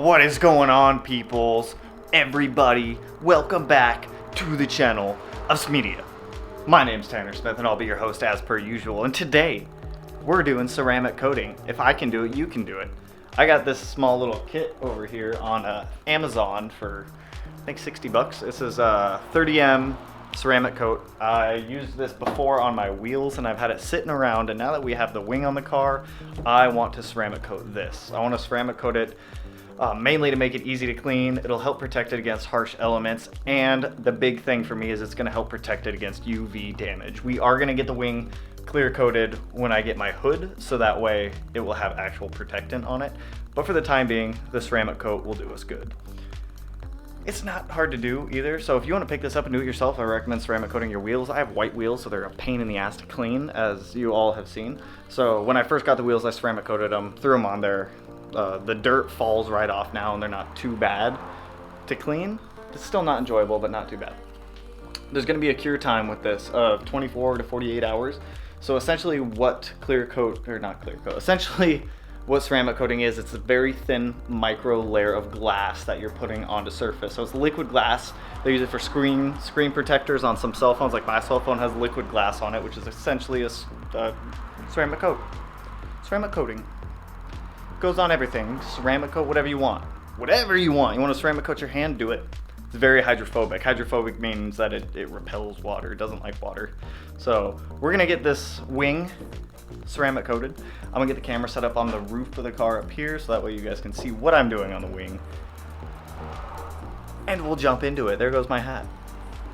What is going on, peoples? Everybody, welcome back to the channel of Smedia. My name's Tanner Smith and I'll be your host as per usual. And today, we're doing ceramic coating. If I can do it, you can do it. I got this small little kit over here on Amazon for, I think, 60 bucks. This is a 30M ceramic coat. I used this before on my wheels and I've had it sitting around, and now that we have the wing on the car, I want to ceramic coat this. I want to ceramic coat it mainly to make it easy to clean. It'll help protect it against harsh elements, and the big thing for me is it's going to help protect it against UV damage. We are going to get the wing clear coated when I get my hood, so that way it will have actual protectant on it, but for the time being, the ceramic coat will do us good. It's not hard to do either, so if you want to pick this up and do it yourself, I recommend ceramic coating your wheels. I have white wheels, so they're a pain in the ass to clean, as you all have seen. So when I first got the wheels, I ceramic coated them, threw them on there. The dirt falls right off now, and they're not too bad to clean. It's still not enjoyable, but not too bad. There's going to be a cure time with this of 24 to 48 hours. So essentially what essentially what ceramic coating is, it's a very thin micro layer of glass that you're putting onto surface. So it's liquid glass. They use it for screen protectors on some cell phones. Like my cell phone has liquid glass on it, which is essentially a ceramic coat. Ceramic coating goes on everything. Ceramic coat whatever you want. Whatever you want. You want to ceramic coat your hand? Do it. It's very hydrophobic. Hydrophobic means that it repels water. It doesn't like water. So we're going to get this wing ceramic coated. I'm going to get the camera set up on the roof of the car up here, so that way you guys can see what I'm doing on the wing. And we'll jump into it. There goes my hat.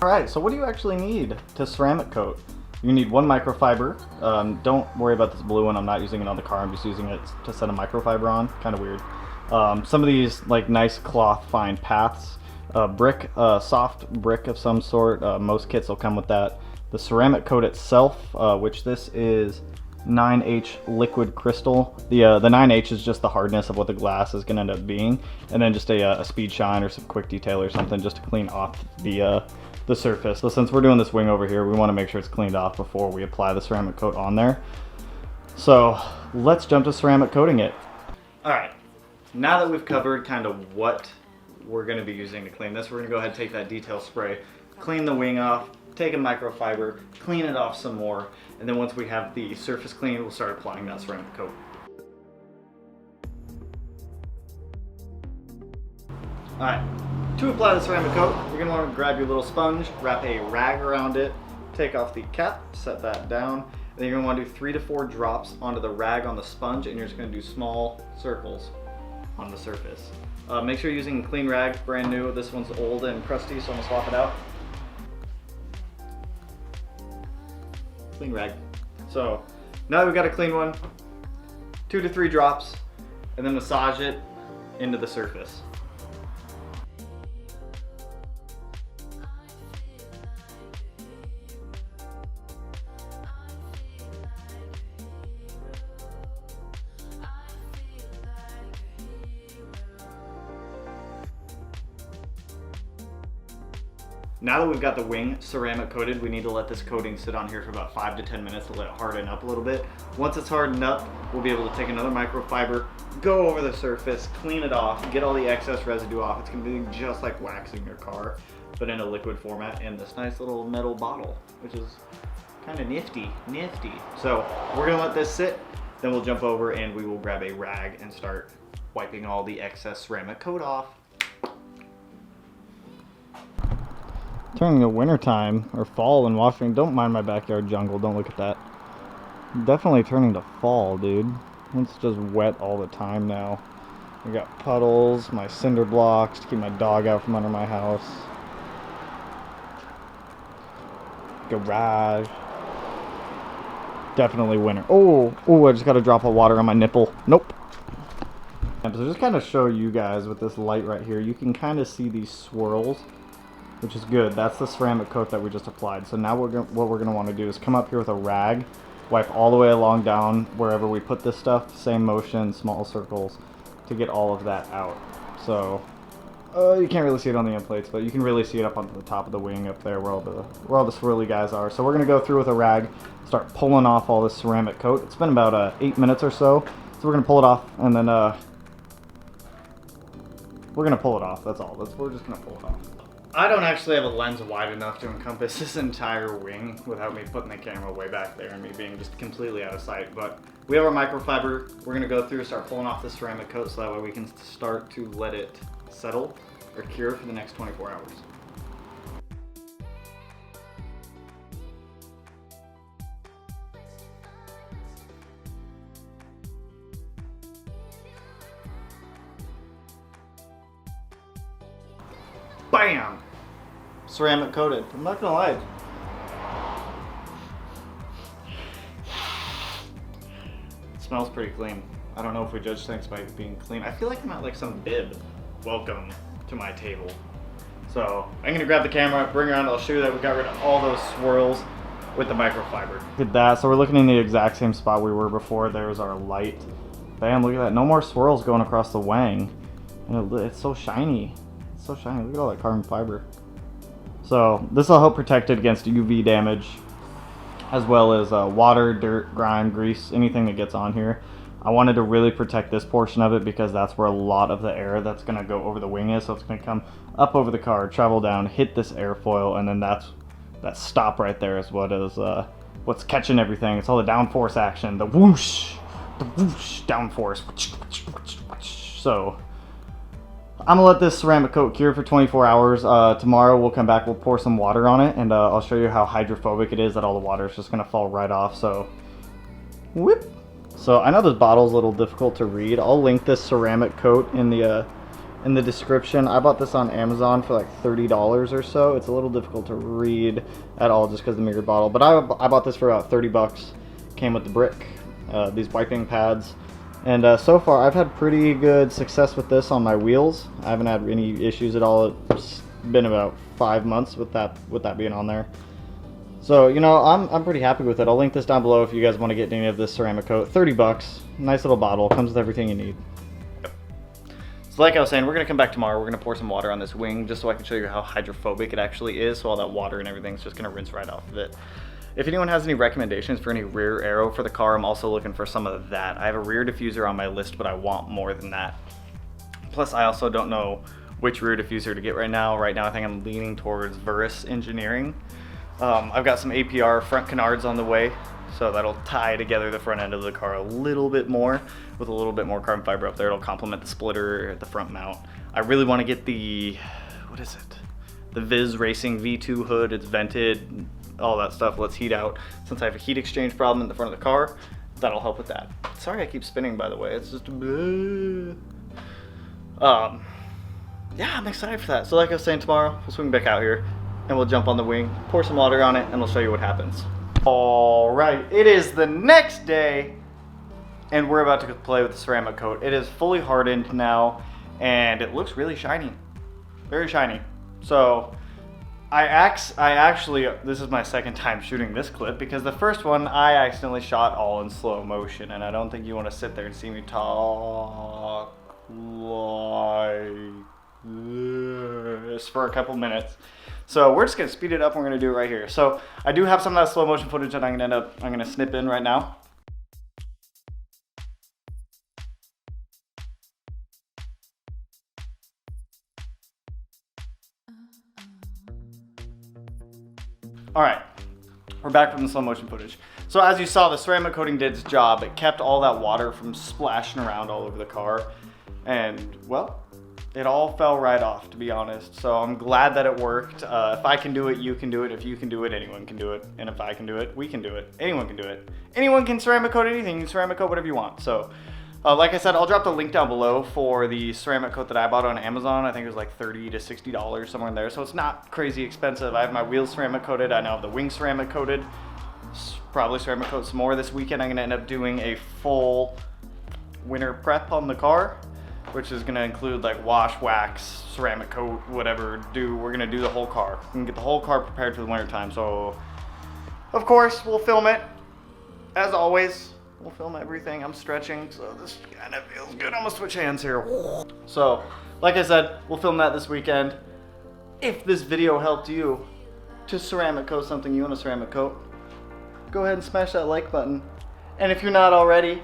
Alright, so what do you actually need to ceramic coat? You need one microfiber. Don't worry about this blue one. I'm not using it on the car. I'm just using it to set a microfiber on. Kind of weird. Some of these like nice cloth fine paths. Brick, soft brick of some sort. Most kits will come with that. The ceramic coat itself, which this is 9H liquid crystal. The 9H is just the hardness of what the glass is going to end up being, and then just a speed shine or some quick detail or something just to clean off the surface. So since we're doing this wing over here, we want to make sure it's cleaned off before we apply the ceramic coat on there. So let's jump to ceramic coating it. All right, now that we've covered kind of what we're going to be using to clean this, we're going to go ahead and take that detail spray, clean the wing off, take a microfiber, clean it off some more, and then once we have the surface clean, we'll start applying that ceramic coat. Alright, to apply the ceramic coat, you're going to want to grab your little sponge, wrap a rag around it, take off the cap, set that down, and then you're going to want to do 3 to 4 drops onto the rag on the sponge, and you're just going to do small circles on the surface. Make sure you're using a clean rag, brand new. This one's old and crusty, so I'm going to swap it out. Clean rag. So now we've got a clean one, 2 to 3 drops, and then massage it into the surface. Now that we've got the wing ceramic coated, we need to let this coating sit on here for about 5 to 10 minutes to let it harden up a little bit. Once it's hardened up, we'll be able to take another microfiber, go over the surface, clean it off, get all the excess residue off. It's going to be just like waxing your car, but in a liquid format in this nice little metal bottle, which is kind of nifty. So we're going to let this sit, then we'll jump over and we will grab a rag and start wiping all the excess ceramic coat off. Turning to wintertime or fall in Washington. Don't mind my backyard jungle, don't look at that. Definitely turning to fall, dude. It's just wet all the time now. We got puddles, my cinder blocks to keep my dog out from under my house. Garage. Definitely winter. Oh, I just got a drop of water on my nipple. Nope. And to just kind of show you guys with this light right here, you can kind of see these swirls, which is good. That's the ceramic coat that we just applied. So now what we're going to want to do is come up here with a rag, wipe all the way along down wherever we put this stuff, same motion, small circles, to get all of that out. So you can't really see it on the end plates, but you can really see it up on the top of the wing up there where all the swirly guys are. So we're going to go through with a rag, start pulling off all this ceramic coat. It's been about 8 minutes or so. So we're going to pull it off and then we're gonna pull it off. That's all. We're just gonna pull it off. I don't actually have a lens wide enough to encompass this entire wing without me putting the camera way back there and me being just completely out of sight. But we have our microfiber. We're gonna go through, start pulling off the ceramic coat so that way we can start to let it settle or cure for the next 24 hours. Bam! Ceramic coated. I'm not gonna lie. It smells pretty clean. I don't know if we judge things by being clean. I feel like I'm at like some bib. Welcome to my table. So I'm gonna grab the camera, bring it around. I'll show you that we got rid of all those swirls with the microfiber. Look at that. So we're looking in the exact same spot we were before. There's our light. Bam! Look at that. No more swirls going across the wang. And it's so shiny. So shiny. Look at all that carbon fiber. So this will help protect it against UV damage, as well as water, dirt, grime, grease, anything that gets on here. I wanted to really protect this portion of it because that's where a lot of the air that's going to go over the wing is. So it's going to come up over the car, travel down, hit this airfoil, and then that stop right there is what is what's catching everything. It's all the downforce action, the whoosh downforce. So I'm gonna let this ceramic coat cure for 24 hours. Tomorrow we'll come back, we'll pour some water on it, and I'll show you how hydrophobic it is, that all the water is just gonna fall right off. So, whip. So I know this bottle's a little difficult to read. I'll link this ceramic coat in the description. I bought this on Amazon for like $30 or so. It's a little difficult to read at all just because of the mirrored bottle. But I bought this for about 30 bucks. Came with the brick, these wiping pads. And so far, I've had pretty good success with this on my wheels. I haven't had any issues at all. It's been about 5 months with that being on there. So, you know, I'm pretty happy with it. I'll link this down below if you guys want to get any of this ceramic coat. 30 bucks. Nice little bottle. Comes with everything you need. Yep. So like I was saying, we're going to come back tomorrow. We're going to pour some water on this wing just so I can show you how hydrophobic it actually is. So all that water and everything's just going to rinse right off of it. If anyone has any recommendations for any rear aero for the car, I'm also looking for some of that. I have a rear diffuser on my list, but I want more than that. Plus, I also don't know which rear diffuser to get right now. Right now, I think I'm leaning towards Verus Engineering. I've got some APR front canards on the way, so that'll tie together the front end of the car a little bit more with a little bit more carbon fiber up there. It'll complement the splitter at the front mount. I really want to get the, what is it? The Viz Racing V2 hood. It's vented. All that stuff lets heat out. Since I have a heat exchange problem in the front of the car, that'll help with that. Sorry I keep spinning, by the way. It's just yeah, I'm excited for that. So like I was saying, tomorrow we'll swing back out here and we'll jump on the wing, pour some water on it, and we'll show you what happens. All right, it is the next day and we're about to play with the ceramic coat. It is fully hardened now and it looks really shiny, very shiny. So I actually, this is my second time shooting this clip because the first one I accidentally shot all in slow motion, and I don't think you want to sit there and see me talk like this for a couple minutes. So we're just gonna speed it up and we're gonna do it right here. So I do have some of that slow motion footage that I'm gonna snip in right now. All right, we're back from the slow motion footage. So as you saw, the ceramic coating did its job. It kept all that water from splashing around all over the car. And well, it all fell right off, to be honest. So I'm glad that it worked. If I can do it, you can do it. If you can do it, anyone can do it. And if I can do it, we can do it. Anyone can do it. Anyone can ceramic coat anything. You can ceramic coat whatever you want. So like I said, I'll drop the link down below for the ceramic coat that I bought on Amazon. I think it was like $30 to $60 somewhere in there. So it's not crazy expensive. I have my wheels ceramic coated. I now have the wing ceramic coated. Probably ceramic coat some more this weekend. I'm gonna end up doing a full winter prep on the car, which is gonna include like wash, wax, ceramic coat, whatever. We're gonna do the whole car. We're gonna get the whole car prepared for the winter time. So of course we'll film it. As always, we'll film everything. I'm stretching, so this kind of feels good. I'm gonna switch hands here. So, like I said, we'll film that this weekend. If this video helped you to ceramic coat something you want to ceramic coat, go ahead and smash that like button. And if you're not already,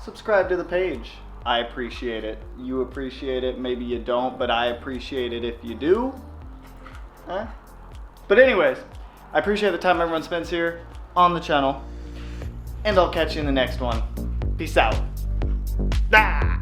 subscribe to the page. I appreciate it. You appreciate it. Maybe you don't, but I appreciate it if you do. Huh? But anyways, I appreciate the time everyone spends here on the channel. And I'll catch you in the next one. Peace out. Ah!